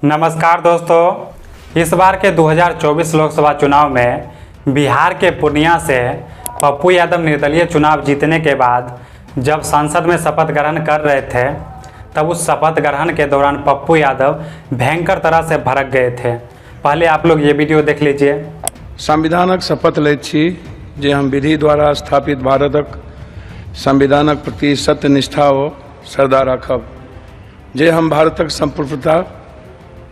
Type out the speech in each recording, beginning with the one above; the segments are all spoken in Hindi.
नमस्कार दोस्तों, इस बार के 2024 लोकसभा चुनाव में बिहार के पूर्णिया से पप्पू यादव निर्दलीय चुनाव जीतने के बाद जब संसद में शपथ ग्रहण कर रहे थे तब उस शपथ ग्रहण के दौरान पप्पू यादव भयंकर तरह से भड़क गए थे। पहले आप लोग ये वीडियो देख लीजिए। संविधानक शपथ लैत छी जे हम विधि द्वारा स्थापित भारतक संविधानक प्रति सत्यनिष्ठा ओ श्रद्धा राखब, जे हम भारतक संप्रभुता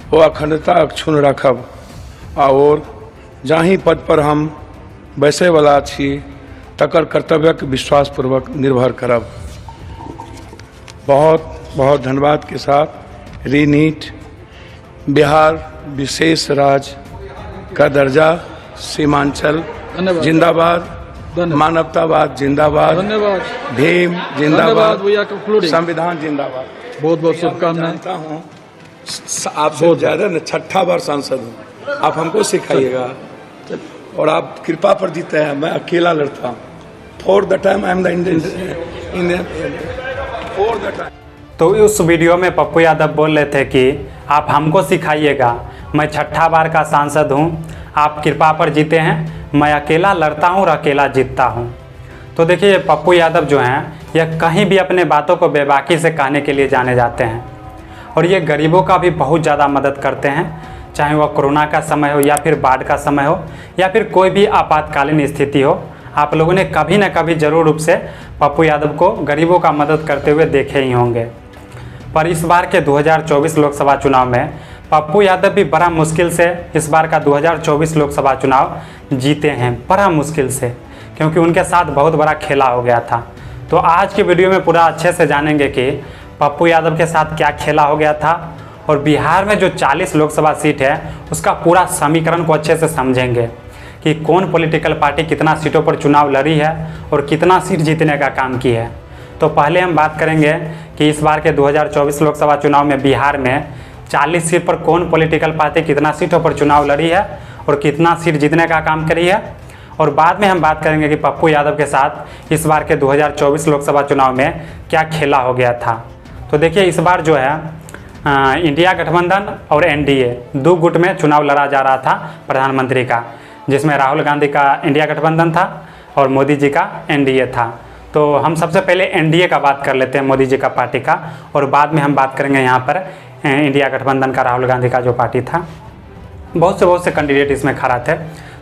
ओ अखंडता अक्षुण्ण राखब और जाहि पद पर हम बैसै वाला छी तकर कर्तव्यक विश्वासपूर्वक निर्भर करब। बहुत बहुत धन्यवाद के साथ रीनीट बिहार विशेष राज्य का दर्जा सीमांचल जिंदाबाद, मानवतावाद जिंदाबाद, भीम जिंदाबाद, संविधान जिंदाबाद। बहुत बहुत शुभकामनाएं। हूँ आपसे ज़्यादा न छठा बार सांसद हूँ, आप हमको सिखाइएगा और आप कृपा पर जीते हैं। मैं अकेला लड़ता हूँ। For the time I am the Indian for the time. तो उस वीडियो में पप्पू यादव बोल रहे थे कि आप हमको सिखाइएगा, मैं छठा बार का सांसद हूँ, आप कृपा पर जीते हैं, मैं अकेला लड़ता हूँ और अकेला जीतता हूँ। तो देखिए, ये पप्पू यादव जो हैं यह कहीं भी अपने बातों को बेबाकी से कहने के लिए जाने जाते हैं और ये गरीबों का भी बहुत ज़्यादा मदद करते हैं, चाहे वह कोरोना का समय हो या फिर बाढ़ का समय हो या फिर कोई भी आपातकालीन स्थिति हो। आप लोगों ने कभी न कभी जरूर रूप से पप्पू यादव को गरीबों का मदद करते हुए देखे ही होंगे। पर इस बार के 2024 लोकसभा चुनाव में पप्पू यादव भी बड़ा मुश्किल से इस बार का 2024 लोकसभा चुनाव जीते हैं, बड़ा मुश्किल से, क्योंकि उनके साथ बहुत बड़ा खेला हो गया था। तो आज के वीडियो में पूरा अच्छे से जानेंगे कि पप्पू यादव के साथ क्या खेला हो गया था और बिहार में जो 40 लोकसभा सीट है उसका पूरा समीकरण को अच्छे से समझेंगे कि कौन पॉलिटिकल पार्टी कितना सीटों पर चुनाव लड़ी है और कितना सीट जीतने का काम की है। तो पहले हम बात करेंगे कि इस बार के 2024 लोकसभा चुनाव में बिहार में 40 सीट पर कौन पॉलिटिकल पार्टी कितना सीटों पर चुनाव लड़ी है और कितना सीट जीतने का काम करी है। और बाद में हम बात करेंगे कि पप्पू यादव के साथ इस बार के 2024 लोकसभा चुनाव में क्या खेला हो गया था। तो देखिए, इस बार जो है इंडिया गठबंधन और एनडीए दो गुट में चुनाव लड़ा जा रहा था प्रधानमंत्री का, जिसमें राहुल गांधी का इंडिया गठबंधन था और मोदी जी का एनडीए था। तो हम सबसे पहले एनडीए का बात कर लेते हैं, मोदी जी का पार्टी का, और बाद में हम बात करेंगे यहाँ पर इंडिया गठबंधन का, राहुल गांधी का जो पार्टी था। बहुत से कैंडिडेट इसमें खड़ा थे।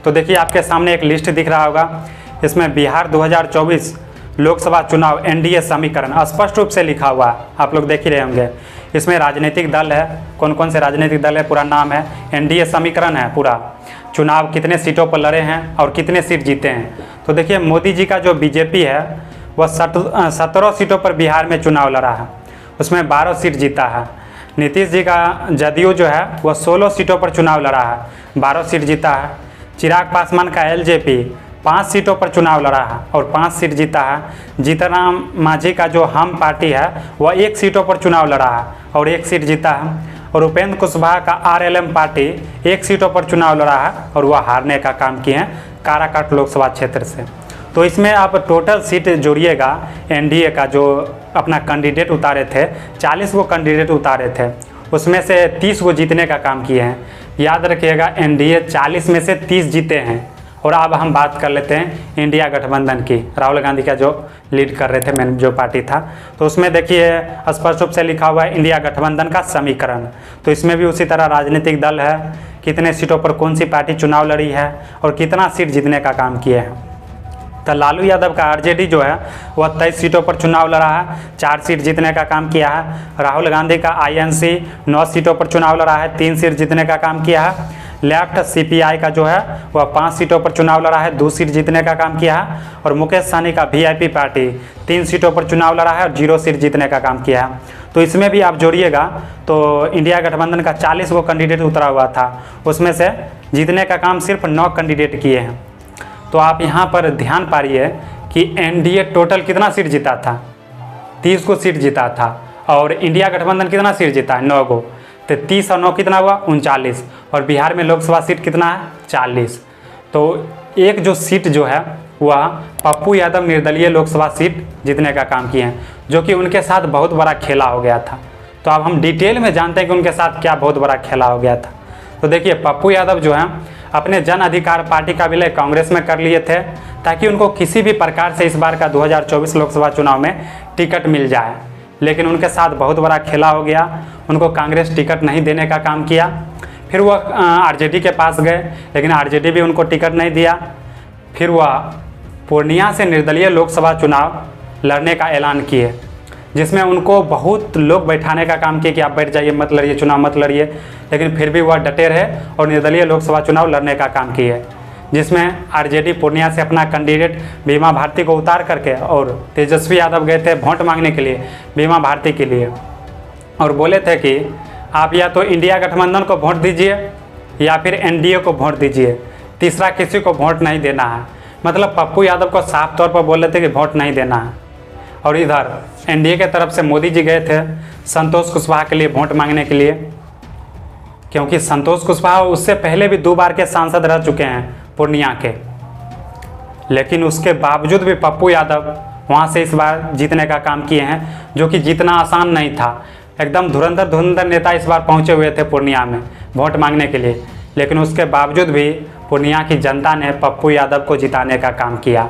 तो देखिए, आपके सामने एक लिस्ट दिख रहा होगा, इसमें बिहार 2024 लोकसभा चुनाव एनडीए समीकरण स्पष्ट रूप से लिखा हुआ है, आप लोग देख ही रहे होंगे। इसमें राजनीतिक दल है, कौन कौन से राजनीतिक दल है, पूरा नाम है, एनडीए समीकरण है पूरा, चुनाव कितने सीटों पर लड़े हैं और कितने सीट जीते हैं। तो देखिए, मोदी जी का जो बीजेपी है वह 17 सीटों पर बिहार में चुनाव लड़ा है, उसमें 12 सीट जीता है। नीतीश जी का जदयू जो है वह 16 सीटों पर चुनाव लड़ा है, 12 सीट जीता है। चिराग पासवान का एलजेपी 5 सीटों पर चुनाव लड़ा है और 5 सीट जीता है। जीतन राम मांझी का जो हम पार्टी है वह 1 सीटों पर चुनाव लड़ा है और 1 सीट जीता है। और उपेंद्र कुशवाहा का आरएलएम पार्टी 1 सीटों पर चुनाव लड़ा है और वह हारने का काम किए हैं काराकाट लोकसभा क्षेत्र से। तो इसमें आप टोटल सीट जोड़िएगा, एनडीए का जो अपना कैंडिडेट उतारे थे, 40 वो कैंडिडेट उतारे थे, उसमें से 30 वो जीतने का काम किए हैं। याद रखिएगा, एनडीए 40 में से 30 जीते हैं। और अब हम बात कर लेते हैं इंडिया गठबंधन की, राहुल गांधी का जो लीड कर रहे थे, मेन जो पार्टी था। तो उसमें देखिए स्पष्ट रूप से लिखा हुआ है इंडिया गठबंधन का समीकरण। तो इसमें भी उसी तरह राजनीतिक दल है, कितने सीटों पर कौन सी पार्टी चुनाव लड़ी है और कितना सीट जीतने का काम किए हैं। तो लालू यादव का आरजेडी जो है वह 23 सीटों पर चुनाव लड़ा है, 4 सीट जीतने का काम किया है। राहुल गांधी का आईएनसी 9 सीटों पर चुनाव लड़ा है, 3 सीट जीतने का काम किया है। लेफ्ट सीपीआई का जो है वह 5 सीटों पर चुनाव लड़ा है, 2 सीट जीतने का काम किया है। और मुकेश सहनी का वीआईपी पार्टी 3 सीटों पर चुनाव लड़ा है और 0 सीट जीतने का काम किया है। तो इसमें भी आप जोड़िएगा तो इंडिया गठबंधन का 40 वो कैंडिडेट उतरा हुआ था, उसमें से जीतने का काम सिर्फ 9 कैंडिडेट किए हैं। तो आप यहाँ पर ध्यान पाइए कि एनडीए टोटल कितना सीट जीता था, 30 को सीट जीता था और इंडिया गठबंधन कितना सीट जीता है, 9 को। तो 30 और 9 कितना हुआ, 39। और बिहार में लोकसभा सीट कितना है, 40। तो एक जो सीट जो है वह पप्पू यादव निर्दलीय लोकसभा सीट जीतने का काम किए हैं, जो कि उनके साथ बहुत बड़ा खेला हो गया था। तो अब हम डिटेल में जानते हैं कि उनके साथ क्या बहुत बड़ा खेला हो गया था। तो देखिए, पप्पू यादव जो है अपने जन अधिकार पार्टी का विलय कांग्रेस में कर लिए थे ताकि उनको किसी भी प्रकार से इस बार का 2024 लोकसभा चुनाव में टिकट मिल जाए, लेकिन उनके साथ बहुत बड़ा खेला हो गया। उनको कांग्रेस टिकट नहीं देने का काम किया। फिर वह आरजेडी के पास गए, लेकिन आरजेडी भी उनको टिकट नहीं दिया। फिर वह पूर्णिया से निर्दलीय लोकसभा चुनाव लड़ने का ऐलान किए, जिसमें उनको बहुत लोग बैठाने का काम किया कि आप बैठ जाइए, मत लड़िए, चुनाव मत लड़िए, लेकिन फिर भी वह डटे रहे और निर्दलीय लोकसभा चुनाव लड़ने का काम किए, जिसमें आरजेडी पूर्णिया से अपना कैंडिडेट बीमा भारती को उतार करके और तेजस्वी यादव गए थे वोट मांगने के लिए बीमा भारती के लिए, और बोले थे कि आप या तो इंडिया गठबंधन को वोट दीजिए या फिर एनडीए को वोट दीजिए, तीसरा किसी को वोट नहीं देना है। मतलब पप्पू यादव को साफ तौर पर बोल रहे थे कि वोट नहीं देना है। और इधर एनडीए के तरफ से मोदी जी गए थे संतोष कुशवाहा के लिए वोट मांगने के लिए, क्योंकि संतोष कुशवाहा उससे पहले भी 2 बार के सांसद रह चुके हैं पूर्णिया के, लेकिन उसके बावजूद भी पप्पू यादव वहाँ से इस बार जीतने का काम किए हैं, जो कि जीतना आसान नहीं था। एकदम धुरंधर नेता इस बार पहुँचे हुए थे पूर्णिया में वोट मांगने के लिए, लेकिन उसके बावजूद भी पूर्णिया की जनता ने पप्पू यादव को जिताने का काम किया,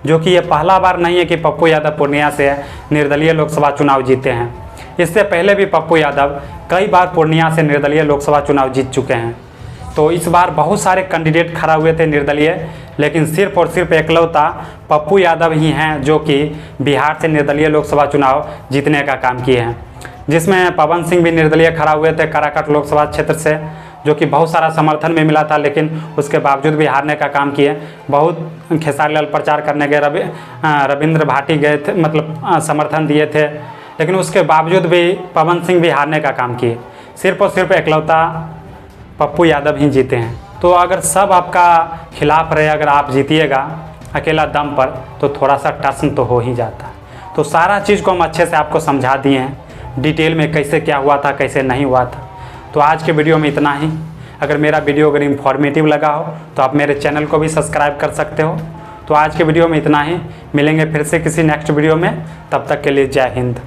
जो कि ये पहला बार नहीं है कि पप्पू यादव पूर्णिया से निर्दलीय लोकसभा चुनाव जीते हैं। इससे पहले भी पप्पू यादव कई बार पूर्णिया से निर्दलीय लोकसभा चुनाव जीत चुके हैं। तो इस बार बहुत सारे कैंडिडेट खड़ा हुए थे निर्दलीय, लेकिन सिर्फ और सिर्फ एकलौता पप्पू यादव ही हैं जो कि बिहार से निर्दलीय लोकसभा चुनाव जीतने का काम किए हैं, जिसमें पवन सिंह भी निर्दलीय खड़ा हुए थे काराकाट लोकसभा क्षेत्र से, जो कि बहुत सारा समर्थन में मिला था, लेकिन उसके बावजूद भी हारने का काम किए। बहुत खेसारी लाल प्रचार करने गए, रविंद्र भाटी गए थे, मतलब समर्थन दिए थे, लेकिन उसके बावजूद भी पवन सिंह भी हारने का काम किए। सिर्फ और सिर्फ एकलौता पप्पू यादव ही जीते हैं। तो अगर सब आपका खिलाफ रहे, अगर आप जीतिएगा अकेला दम पर, तो थोड़ा सा टर्न तो हो ही जाता। तो सारा चीज़ को हम अच्छे से आपको समझा दिए हैं डिटेल में, कैसे क्या हुआ था, कैसे नहीं हुआ था। तो आज के वीडियो में इतना ही। अगर मेरा वीडियो अगर इन्फॉर्मेटिव लगा हो तो आप मेरे चैनल को भी सब्सक्राइब कर सकते हो। तो आज के वीडियो में इतना ही, मिलेंगे फिर से किसी नेक्स्ट वीडियो में, तब तक के लिए जय हिंद।